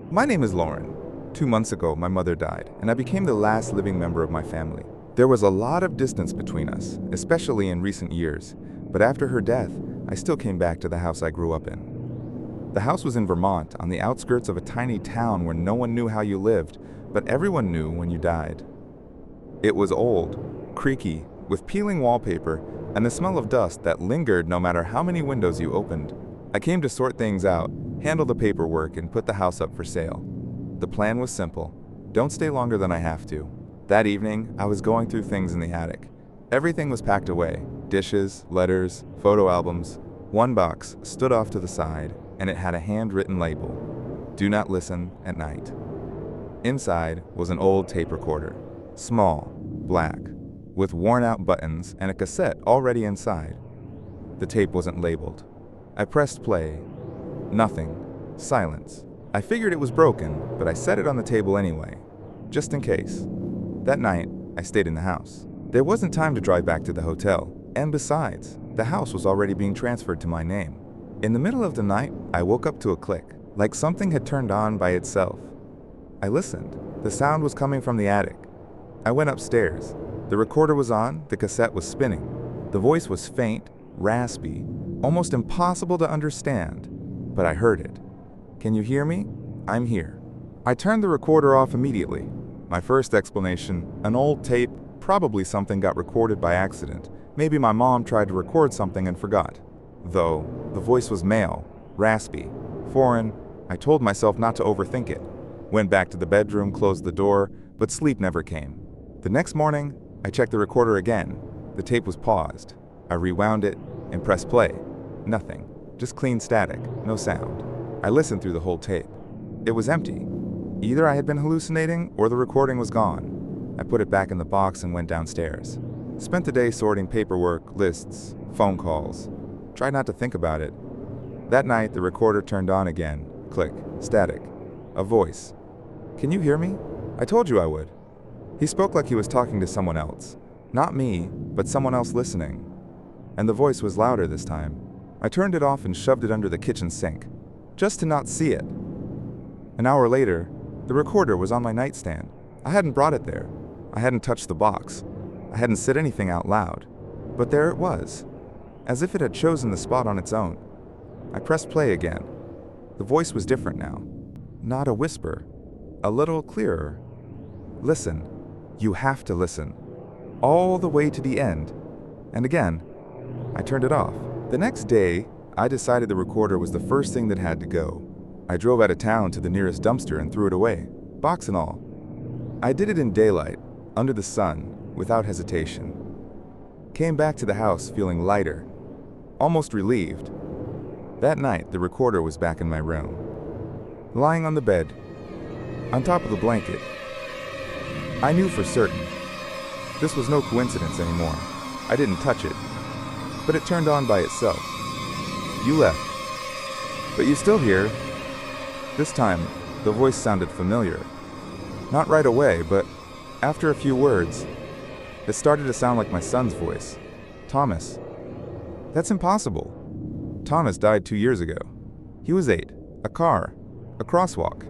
My name is Lauren. 2 months ago, my mother died, and I became the last living member of my family. There was a lot of distance between us, especially in recent years, but after her death, I still came back to the house I grew up in. The house was in Vermont, on the outskirts of a tiny town where no one knew how you lived, but everyone knew when you died. It was old, creaky, with peeling wallpaper, and the smell of dust that lingered no matter how many windows you opened. I came to sort things out, handle the paperwork, and put the house up for sale. The plan was simple. Don't stay longer than I have to. That evening, I was going through things in the attic. Everything was packed away. Dishes, letters, photo albums. One box stood off to the side, and it had a handwritten label. Do not listen at night. Inside was an old tape recorder. Small, black, with worn-out buttons and a cassette already inside. The tape wasn't labeled. I pressed play. Nothing. Silence. I figured it was broken, but I set it on the table anyway, just in case. That night, I stayed in the house. There wasn't time to drive back to the hotel, and besides, the house was already being transferred to my name. In the middle of the night, I woke up to a click, like something had turned on by itself. I listened. The sound was coming from the attic. I went upstairs. The recorder was on, the cassette was spinning. The voice was faint, raspy, almost impossible to understand, but I heard it. Can you hear me? I'm here. I turned the recorder off immediately. My first explanation, an old tape, probably something got recorded by accident. Maybe my mom tried to record something and forgot. Though, the voice was male, raspy, foreign. I told myself not to overthink it. Went back to the bedroom, closed the door, but sleep never came. The next morning, I checked the recorder again. The tape was paused. I rewound it and pressed play. Nothing. Just clean static, no sound. I listened through the whole tape. It was empty. Either I had been hallucinating or the recording was gone. I put it back in the box and went downstairs. Spent the day sorting paperwork, lists, phone calls. Tried not to think about it. That night, the recorder turned on again. Click. Static. A voice. Can you hear me? I told you I would. He spoke like he was talking to someone else. Not me, but someone else listening. And the voice was louder this time. I turned it off and shoved it under the kitchen sink, just to not see it. An hour later, the recorder was on my nightstand. I hadn't brought it there. I hadn't touched the box. I hadn't said anything out loud. But there it was, as if it had chosen the spot on its own. I pressed play again. The voice was different now. Not a whisper, a little clearer. Listen. You have to listen. All the way to the end. And again, I turned it off. The next day, I decided the recorder was the first thing that had to go. I drove out of town to the nearest dumpster and threw it away, box and all. I did it in daylight, under the sun, without hesitation. Came back to the house feeling lighter, almost relieved. That night, the recorder was back in my room. Lying on the bed, on top of the blanket. I knew for certain. This was no coincidence anymore. I didn't touch it, but it turned on by itself. You left, but you're still here. This time, the voice sounded familiar. Not right away, but after a few words, it started to sound like my son's voice. Thomas. That's impossible. Thomas died 2 years ago. He was 8. A car. A crosswalk.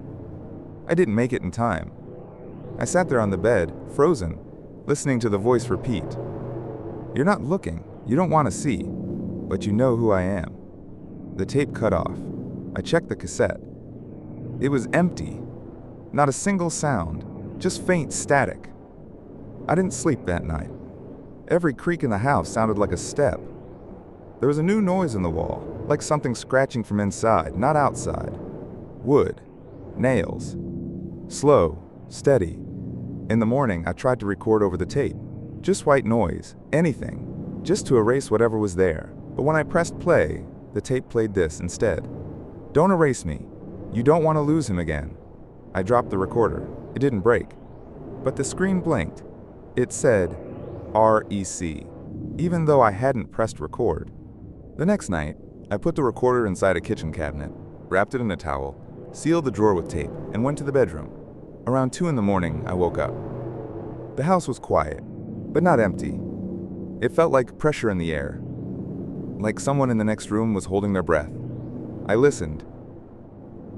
I didn't make it in time. I sat there on the bed, frozen, listening to the voice repeat. You're not looking. You don't want to see, but you know who I am. The tape cut off. I checked the cassette. It was empty. Not a single sound, just faint static. I didn't sleep that night. Every creak in the house sounded like a step. There was a new noise in the wall, like something scratching from inside, not outside. Wood. Nails. Slow. Steady. In the morning, I tried to record over the tape. Just white noise. Anything. Just to erase whatever was there. But when I pressed play, the tape played this instead. Don't erase me. You don't want to lose him again. I dropped the recorder. It didn't break. But the screen blinked. It said, REC, even though I hadn't pressed record. The next night, I put the recorder inside a kitchen cabinet, wrapped it in a towel, sealed the drawer with tape, and went to the bedroom. Around 2 in the morning, I woke up. The house was quiet, but not empty. It felt like pressure in the air, like someone in the next room was holding their breath. I listened.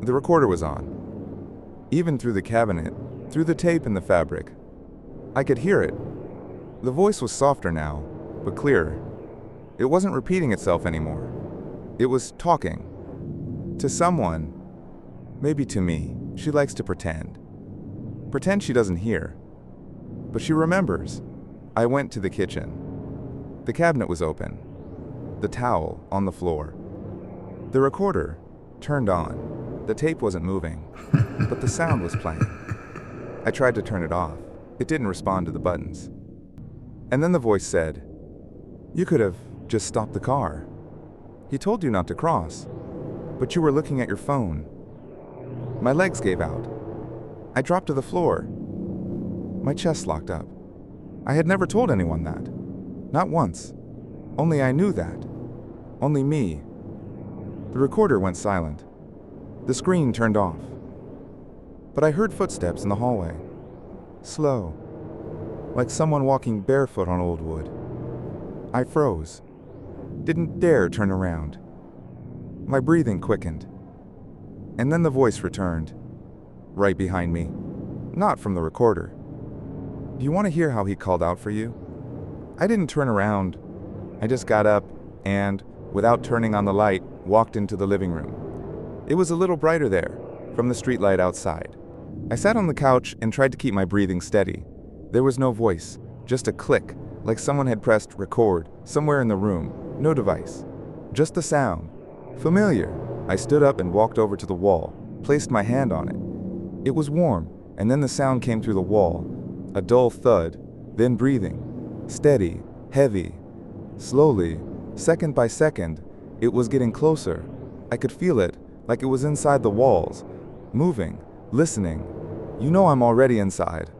The recorder was on. even through the cabinet, through the tape and the fabric. I could hear it. The voice was softer now, but clearer. It wasn't repeating itself anymore. It was talking. To someone. Maybe to me. She likes to pretend. Pretend she doesn't hear. But she remembers. I went to the kitchen. The cabinet was open. The towel on the floor. The recorder turned on. The tape wasn't moving, but the sound was playing. I tried to turn it off. It didn't respond to the buttons. And then the voice said, "You could have just stopped the car. He told you not to cross, but you were looking at your phone." My legs gave out. I dropped to the floor. My chest locked up. I had never told anyone that. Not once. Only I knew that. Only me. The recorder went silent. The screen turned off. But I heard footsteps in the hallway. Slow. Like someone walking barefoot on old wood. I froze. Didn't dare turn around. My breathing quickened. And then the voice returned. Right behind me. Not from the recorder. "Do you want to hear how he called out for you?" I didn't turn around. I just got up and, without turning on the light, walked into the living room. It was a little brighter there, from the streetlight outside. I sat on the couch and tried to keep my breathing steady. There was no voice, just a click, like someone had pressed record somewhere in the room. No device. Just the sound. Familiar. I stood up and walked over to the wall, placed my hand on it. It was warm, and then the sound came through the wall. A dull thud, then breathing. Steady, heavy. Slowly, second by second, it was getting closer. I could feel it, like it was inside the walls. Moving, listening. You know I'm already inside.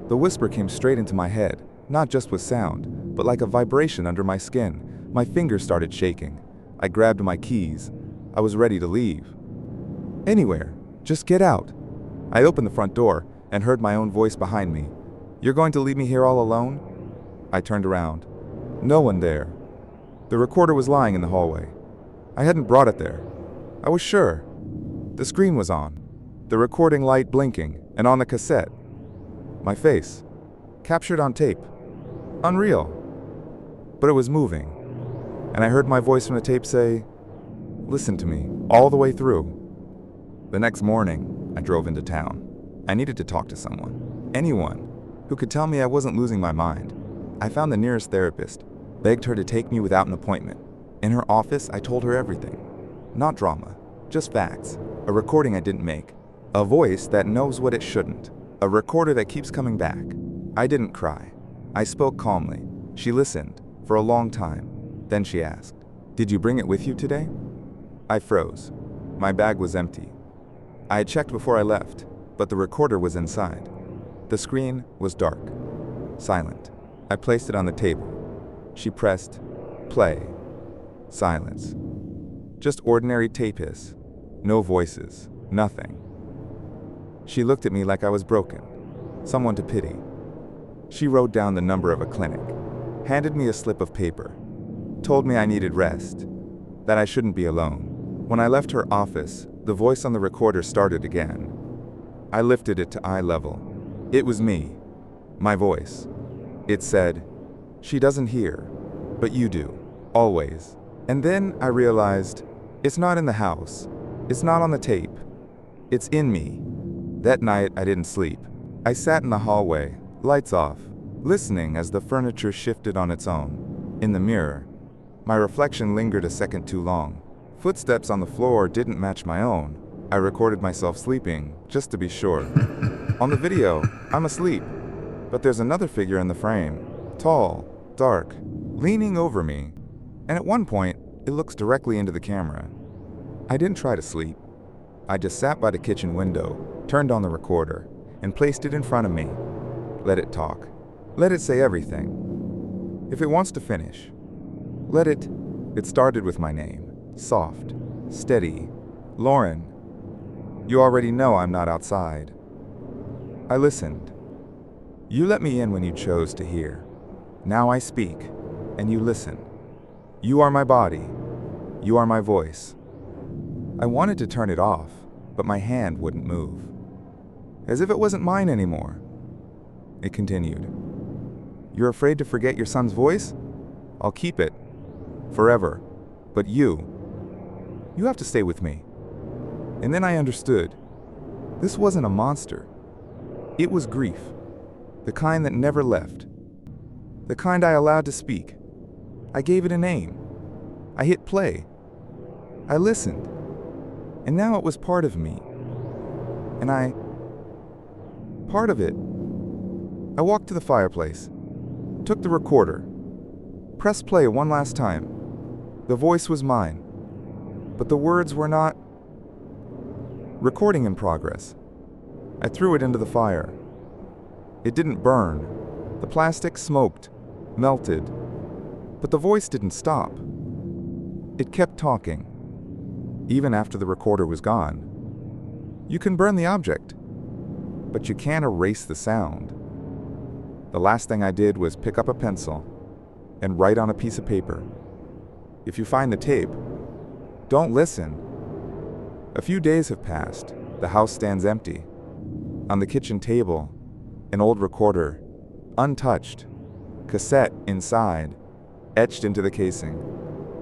The whisper came straight into my head, not just with sound, but like a vibration under my skin. My fingers started shaking. I grabbed my keys. I was ready to leave. Anywhere. Just get out. I opened the front door and heard my own voice behind me. "You're going to leave me here all alone?" I turned around. No one there. The recorder was lying in the hallway. I hadn't brought it there. I was sure. The screen was on. The recording light blinking, and on the cassette. My face. Captured on tape. Unreal. But it was moving. And I heard my voice from the tape say, "Listen to me, all the way through." The next morning, I drove into town. I needed to talk to someone. Anyone who could tell me I wasn't losing my mind. I found the nearest therapist, begged her to take me without an appointment. In her office, I told her everything. Not drama, just facts. A recording I didn't make. A voice that knows what it shouldn't. A recorder that keeps coming back. I didn't cry. I spoke calmly. She listened, for a long time. Then she asked, "Did you bring it with you today?" I froze. My bag was empty. I had checked before I left, but the recorder was inside. The screen was dark. Silent. I placed it on the table. She pressed play. Silence. Just ordinary tape hiss. No voices. Nothing. She looked at me like I was broken. Someone to pity. She wrote down the number of a clinic. Handed me a slip of paper. Told me I needed rest. That I shouldn't be alone. When I left her office, the voice on the recorder started again. I lifted it to eye level. It was me. My voice. It said, "She doesn't hear, but you do. Always." And then I realized, it's not in the house. It's not on the tape. It's in me. That night, I didn't sleep. I sat in the hallway, lights off, listening as the furniture shifted on its own. In the mirror, my reflection lingered a second too long. Footsteps on the floor didn't match my own. I recorded myself sleeping, just to be sure. On the video, I'm asleep. But there's another figure in the frame. Tall, dark, leaning over me. And at one point, it looks directly into the camera. I didn't try to sleep. I just sat by the kitchen window, turned on the recorder, and placed it in front of me. Let it talk. Let it say everything. If it wants to finish. Let it. It started with my name. Soft. Steady. Lauren. You already know I'm not outside. I listened. You let me in when you chose to hear. Now I speak, and you listen. You are my body. You are my voice. I wanted to turn it off, but my hand wouldn't move. as if it wasn't mine anymore. It continued. You're afraid to forget your son's voice? I'll keep it. Forever. But you have to stay with me. And then I understood. This wasn't a monster. It was grief. The kind that never left. The kind I allowed to speak. I gave it a name. I hit play. I listened. And now it was part of me. Part of it. I walked to the fireplace, took the recorder, pressed play one last time. The voice was mine, but the words were not. Recording in progress. I threw it into the fire. It didn't burn. The plastic smoked, melted, but the voice didn't stop. It kept talking, even after the recorder was gone. You can burn the object, but you can't erase the sound. The last thing I did was pick up a pencil and write on a piece of paper. If you find the tape, don't listen. A few days have passed. The house stands empty. On the kitchen table, an old recorder, untouched, cassette inside, etched into the casing,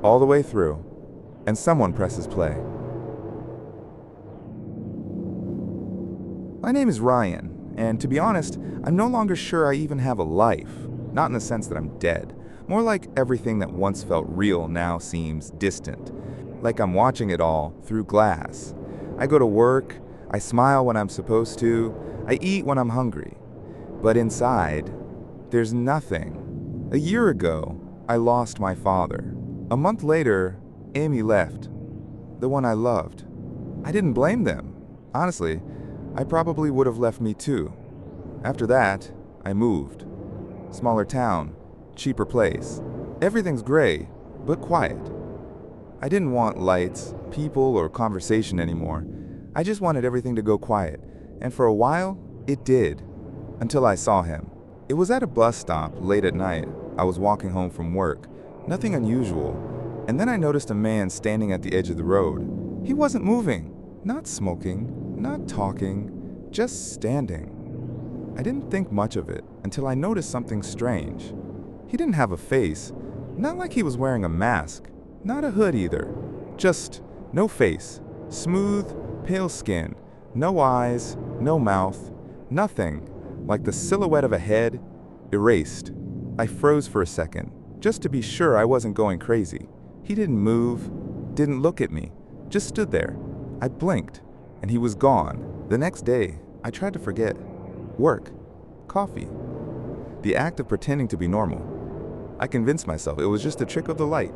all the way through, and someone presses play. My name is Ryan, and to be honest, I'm no longer sure I even have a life. Not in the sense that I'm dead. More like everything that once felt real now seems distant. Like I'm watching it all through glass. I go to work, I smile when I'm supposed to, I eat when I'm hungry. But inside, there's nothing. A year ago, I lost my father. A month later, Amy left. The one I loved. I didn't blame them. Honestly, I probably would have left me too. After that, I moved. Smaller town, cheaper place. Everything's gray, but quiet. I didn't want lights, people, or conversation anymore. I just wanted everything to go quiet. And for a while, it did. Until I saw him. It was at a bus stop late at night. I was walking home from work. Nothing unusual. And then I noticed a man standing at the edge of the road. He wasn't moving, not smoking, not talking, just standing. I didn't think much of it until I noticed something strange. He didn't have a face, not like he was wearing a mask, not a hood either. Just no face, smooth, pale skin, no eyes, no mouth, nothing, like the silhouette of a head, erased. I froze for a second, just to be sure I wasn't going crazy. He didn't move, didn't look at me, just stood there. I blinked, and he was gone. The next day, I tried to forget. Work, coffee, the act of pretending to be normal. I convinced myself it was just a trick of the light.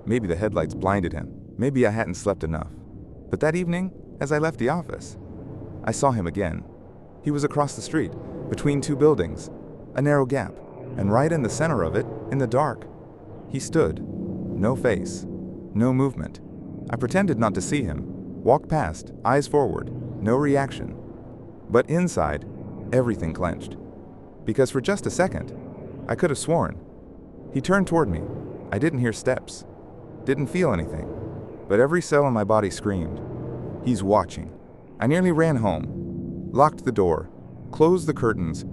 Maybe the headlights blinded him. Maybe I hadn't slept enough. But that evening, as I left the office, I saw him again. He was across the street, between two buildings, a narrow gap, and right in the center of it, in the dark. He stood, no face, no movement. I pretended not to see him, walked past, eyes forward, no reaction. But inside, everything clenched. Because for just a second, I could have sworn. He turned toward me. I didn't hear steps, didn't feel anything, but every cell in my body screamed. He's watching. I nearly ran home, locked the door, closed the curtains,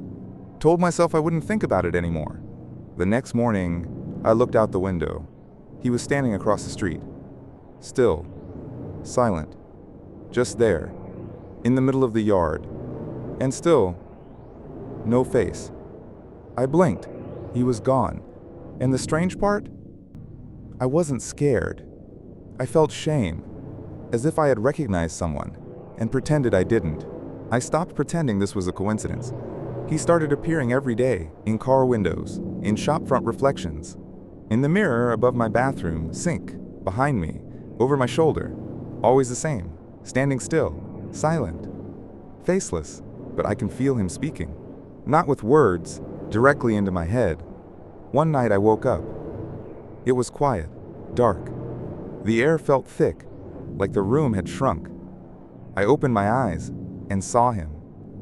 told myself I wouldn't think about it anymore. The next morning, I looked out the window. He was standing across the street, still, silent, just there, in the middle of the yard, and still, no face. I blinked. He was gone. And the strange part? I wasn't scared. I felt shame, as if I had recognized someone, and pretended I didn't. I stopped pretending this was a coincidence. He started appearing every day, in car windows, in shop front reflections, in the mirror above my bathroom sink, behind me, over my shoulder. Always the same, standing still, silent, faceless, but I can feel him speaking. Not with words, directly into my head. One night I woke up. It was quiet, dark. The air felt thick, like the room had shrunk. I opened my eyes and saw him.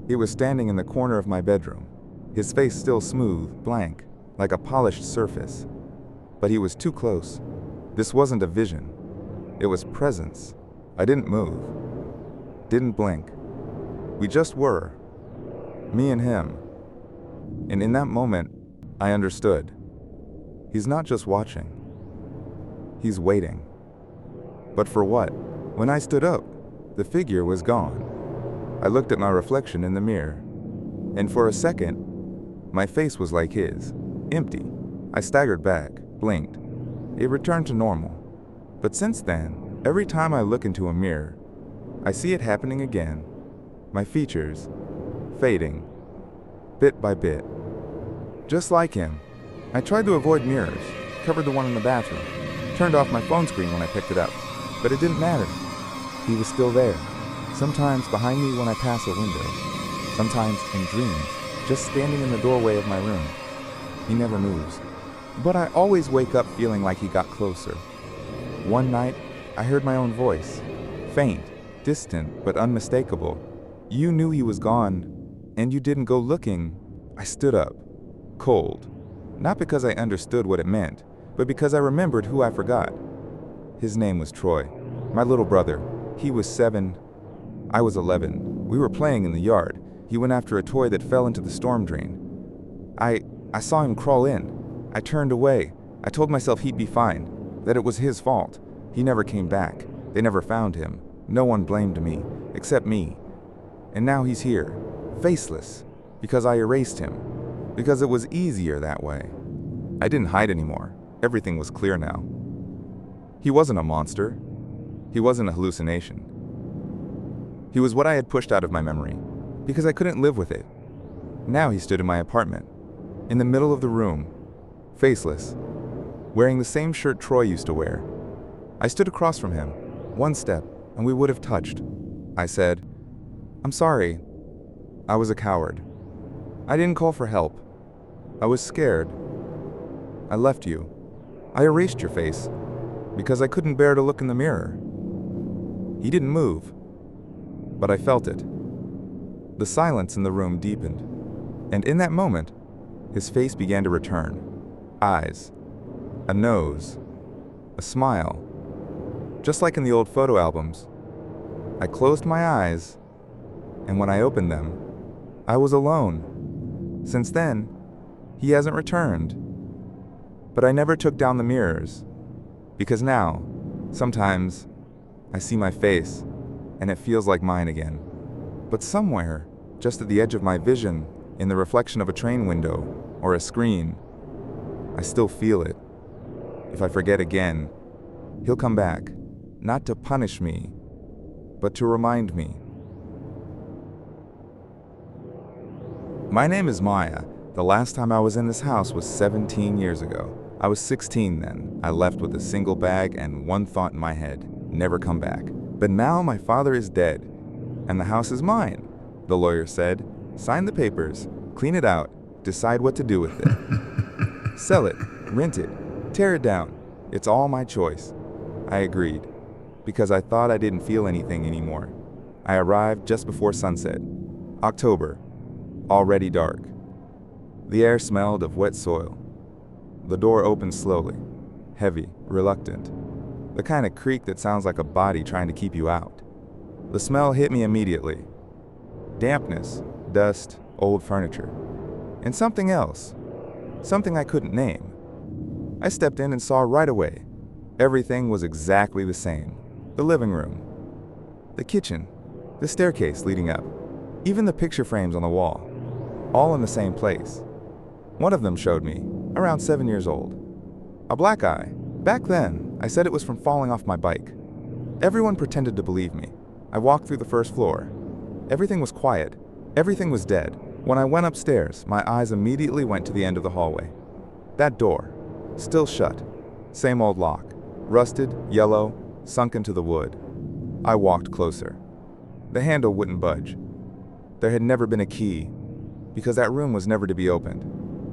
He was standing in the corner of my bedroom, his face still smooth, blank, like a polished surface. But he was too close. This wasn't a vision. It was presence. I didn't move, didn't blink. We just were, Me and him. And in that moment, I understood. He's not just watching. He's waiting. But for what? When I stood up, the figure was gone. I looked at my reflection in the mirror, and for a second, my face was like his, empty. I staggered back, blinked. It returned to normal. But since then, every time I look into a mirror, I see it happening again. My features fading, bit by bit. Just like him, I tried to avoid mirrors, covered the one in the bathroom, turned off my phone screen when I picked it up, but it didn't matter. He was still there, sometimes behind me when I pass a window, sometimes in dreams, just standing in the doorway of my room. He never moves, but I always wake up feeling like he got closer. One night, I heard my own voice, faint, distant, but unmistakable. You knew he was gone, and you didn't go looking. I stood up, cold, not because I understood what it meant, but because I remembered who I forgot. His name was Troy, my little brother. He was 7, I was 11. We were playing in the yard. He went after a toy that fell into the storm drain. I saw him crawl in. I turned away. I told myself he'd be fine, that it was his fault. He never came back. They never found him. No one blamed me, except me. And now he's here, faceless, because I erased him, because it was easier that way. I didn't hide anymore. Everything was clear now. He wasn't a monster. He wasn't a hallucination. He was what I had pushed out of my memory, because I couldn't live with it. Now he stood in my apartment, in the middle of the room, faceless, wearing the same shirt Troy used to wear. I stood across from him, one step, and we would have touched. I said, "I'm sorry. I was a coward. I didn't call for help. I was scared. I left you. I erased your face, because I couldn't bear to look in the mirror." He didn't move, but I felt it. The silence in the room deepened, and in that moment, his face began to return. Eyes, a nose, a smile. Just like in the old photo albums, I closed my eyes, and when I opened them, I was alone. Since then, he hasn't returned. But I never took down the mirrors, because now, sometimes, I see my face, and it feels like mine again. But somewhere, just at the edge of my vision, in the reflection of a train window or a screen, I still feel it. If I forget again, he'll come back, not to punish me, but to remind me. My name is Maya. The last time I was in this house was 17 years ago. I was 16 then. I left with a single bag and one thought in my head: never come back. But now my father is dead, and the house is mine. The lawyer said, sign the papers, clean it out, decide what to do with it. Sell it, rent it, tear it down. It's all my choice. I agreed, because I thought I didn't feel anything anymore. I arrived just before sunset. October, already dark. The air smelled of wet soil. The door opened slowly, heavy, reluctant. The kind of creak that sounds like a body trying to keep you out. The smell hit me immediately. Dampness, dust, old furniture. And something else. Something I couldn't name. I stepped in and saw right away. Everything was exactly the same. The living room, the kitchen, the staircase leading up, even the picture frames on the wall, all in the same place. One of them showed me, around 7 years old. A black eye. Back then, I said it was from falling off my bike. Everyone pretended to believe me. I walked through the first floor. Everything was quiet. Everything was dead. When I went upstairs, my eyes immediately went to the end of the hallway. That door, still shut. Same old lock. Rusted, yellow, sunk into the wood. I walked closer. The handle wouldn't budge. There had never been a key, because that room was never to be opened.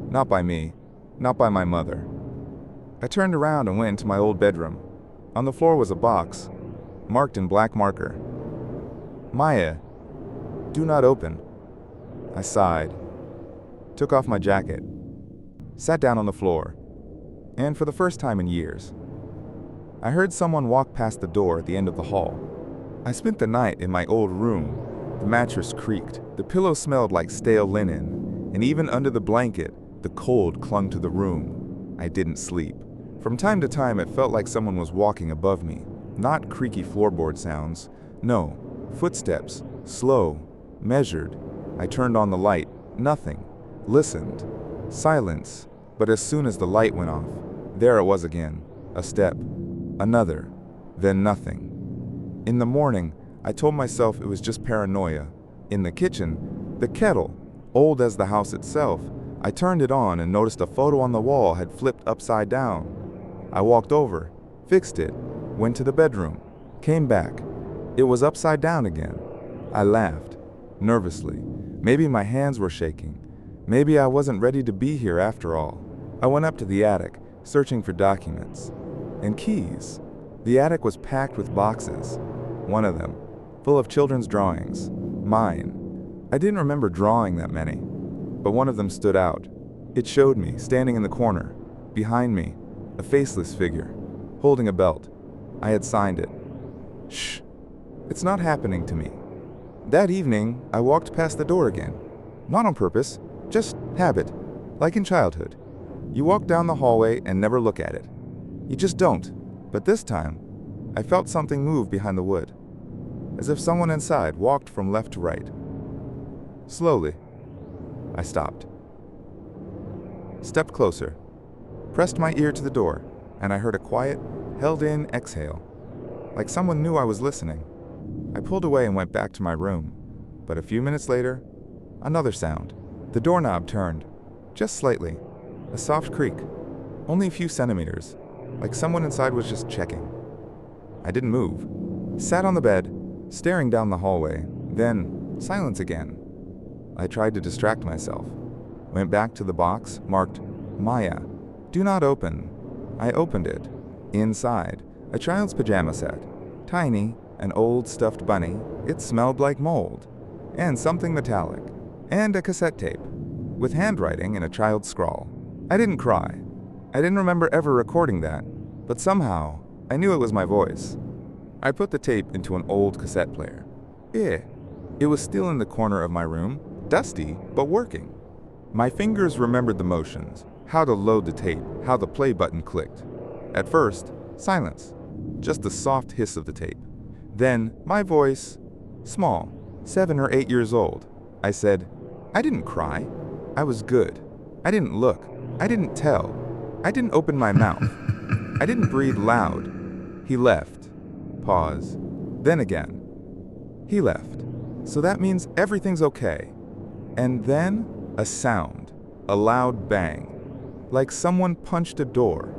Not by me, not by my mother. I turned around and went into my old bedroom. On the floor was a box, marked in black marker. Maya, do not open. I sighed, took off my jacket, sat down on the floor, and for the first time in years, I heard someone walk past the door at the end of the hall. I spent the night in my old room, The mattress creaked, the pillow smelled like stale linen, and even under the blanket, the cold clung to the room. I didn't sleep. From time to time, it felt like someone was walking above me. Not creaky floorboard sounds. No, footsteps, slow, measured. I turned on the light. Nothing. Listened. Silence. But as soon as the light went off, there it was again. A step. Another. Then nothing. In the morning, I told myself it was just paranoia. In the kitchen, the kettle, old as the house itself, I turned it on and noticed a photo on the wall had flipped upside down. I walked over, fixed it, went to the bedroom, came back. It was upside down again. I laughed, nervously. Maybe my hands were shaking. Maybe I wasn't ready to be here after all. I went up to the attic, searching for documents. And keys. The attic was packed with boxes. One of them, full of children's drawings. Mine. I didn't remember drawing that many, but one of them stood out. It showed me, standing in the corner, behind me, a faceless figure, holding a belt. I had signed it. Shh. It's not happening to me. That evening, I walked past the door again. Not on purpose, just habit, like in childhood. You walk down the hallway and never look at it. You just don't. But this time, I felt something move behind the wood, as if someone inside walked from left to right. Slowly, I stopped. Stepped closer, pressed my ear to the door, and I heard a quiet, held-in exhale, like someone knew I was listening. I pulled away and went back to my room, but a few minutes later, another sound. The doorknob turned, just slightly, a soft creak, only a few centimeters, like someone inside was just checking. I didn't move, sat on the bed, staring down the hallway, then silence again. I tried to distract myself, went back to the box marked Maya, do not open. I opened it. Inside, a child's pajama set, tiny, an old stuffed bunny. It smelled like mold, and something metallic, and a cassette tape, with handwriting in a child's scrawl. I didn't cry. I didn't remember ever recording that, but somehow, I knew it was my voice. I put the tape into an old cassette player. It was still in the corner of my room, dusty, but working. My fingers remembered the motions, how to load the tape, how the play button clicked. At first, silence, just the soft hiss of the tape. Then, my voice, small, 7 or 8 years old. I said, I didn't cry. I was good. I didn't look. I didn't tell. I didn't open my mouth. I didn't breathe loud. He left. Pause. Then again. He left. So that means everything's okay. And then, a sound. A loud bang. Like someone punched a door.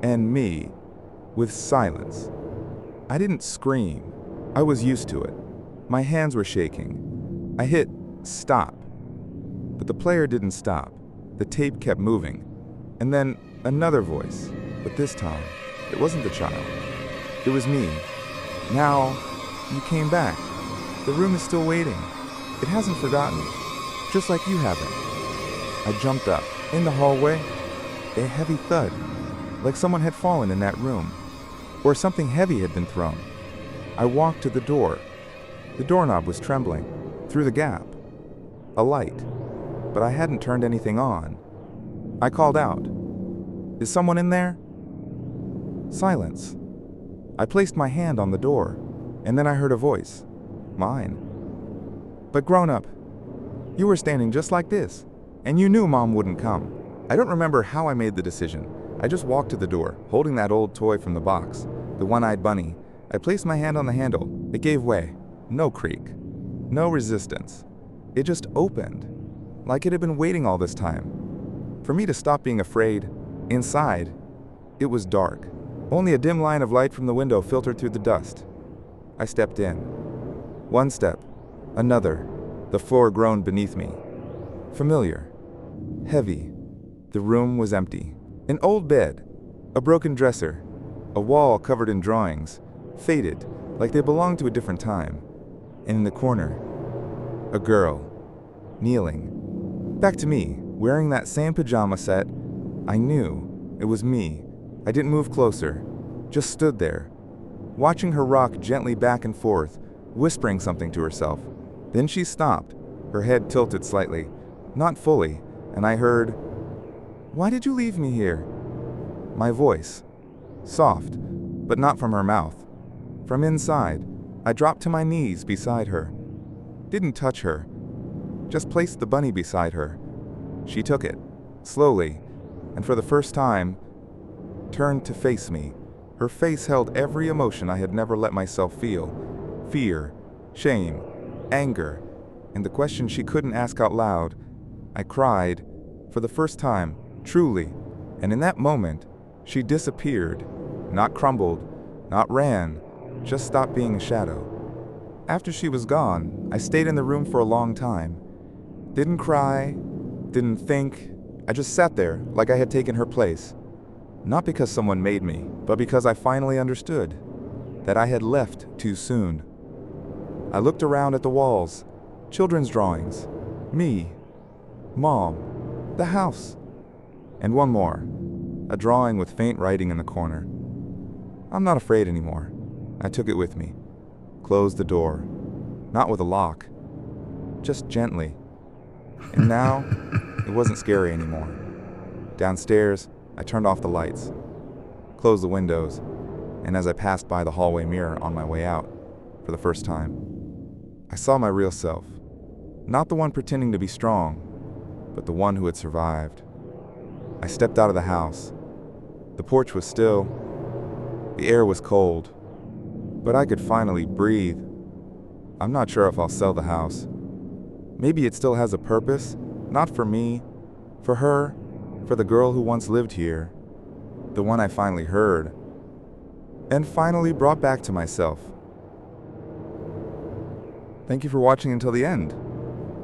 And me, with silence. I didn't scream. I was used to it. My hands were shaking. I hit stop. But the player didn't stop. The tape kept moving. And then another voice. But this time, it wasn't the child. It was me. Now, you came back. The room is still waiting. It hasn't forgotten. Just like you haven't. I jumped up. In the hallway, a heavy thud. Like someone had fallen in that room. Or something heavy had been thrown. I walked to the door. The doorknob was trembling. Through the gap. A light. But I hadn't turned anything on. I called out. Is someone in there? Silence. I placed my hand on the door, and then I heard a voice. Mine. But grown up. You were standing just like this, and you knew Mom wouldn't come. I don't remember how I made the decision. I just walked to the door, holding that old toy from the box, the one-eyed bunny. I placed my hand on the handle. It gave way. No creak. No resistance. It just opened, like it had been waiting all this time. For me to stop being afraid. Inside, it was dark. Only a dim line of light from the window filtered through the dust. I stepped in. One step. Another. The floor groaned beneath me. Familiar. Heavy. The room was empty. An old bed. A broken dresser. A wall covered in drawings. Faded, like they belonged to a different time. And in the corner, a girl. Kneeling. Back to me, wearing that same pajama set. I knew it was me. I didn't move closer, just stood there, watching her rock gently back and forth, whispering something to herself. Then she stopped, her head tilted slightly, not fully, and I heard, "Why did you leave me here?" My voice, soft, but not from her mouth. From inside, I dropped to my knees beside her. Didn't touch her, just placed the bunny beside her. She took it, slowly, and for the first time, turned to face me. Her face held every emotion I had never let myself feel: fear, shame, anger, and the question she couldn't ask out loud. I cried, for the first time, truly, and in that moment, she disappeared, not crumbled, not ran, just stopped being a shadow. After she was gone, I stayed in the room for a long time. Didn't cry, didn't think, I just sat there like I had taken her place. Not because someone made me, but because I finally understood that I had left too soon. I looked around at the walls, children's drawings, me, Mom, the house, and one more, a drawing with faint writing in the corner. I'm not afraid anymore. I took it with me, closed the door, not with a lock, just gently. And now, it wasn't scary anymore. Downstairs, I turned off the lights, closed the windows, and as I passed by the hallway mirror on my way out, for the first time, I saw my real self. Not the one pretending to be strong, but the one who had survived. I stepped out of the house. The porch was still. The air was cold. But I could finally breathe. I'm not sure if I'll sell the house. Maybe it still has a purpose, not for me, for her, for the girl who once lived here, the one I finally heard, and finally brought back to myself. Thank you for watching until the end.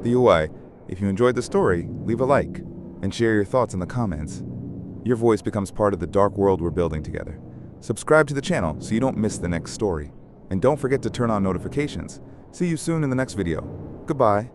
The UI, if you enjoyed the story, leave a like and share your thoughts in the comments. Your voice becomes part of the dark world we're building together. Subscribe to the channel so you don't miss the next story. And don't forget to turn on notifications. See you soon in the next video. Goodbye.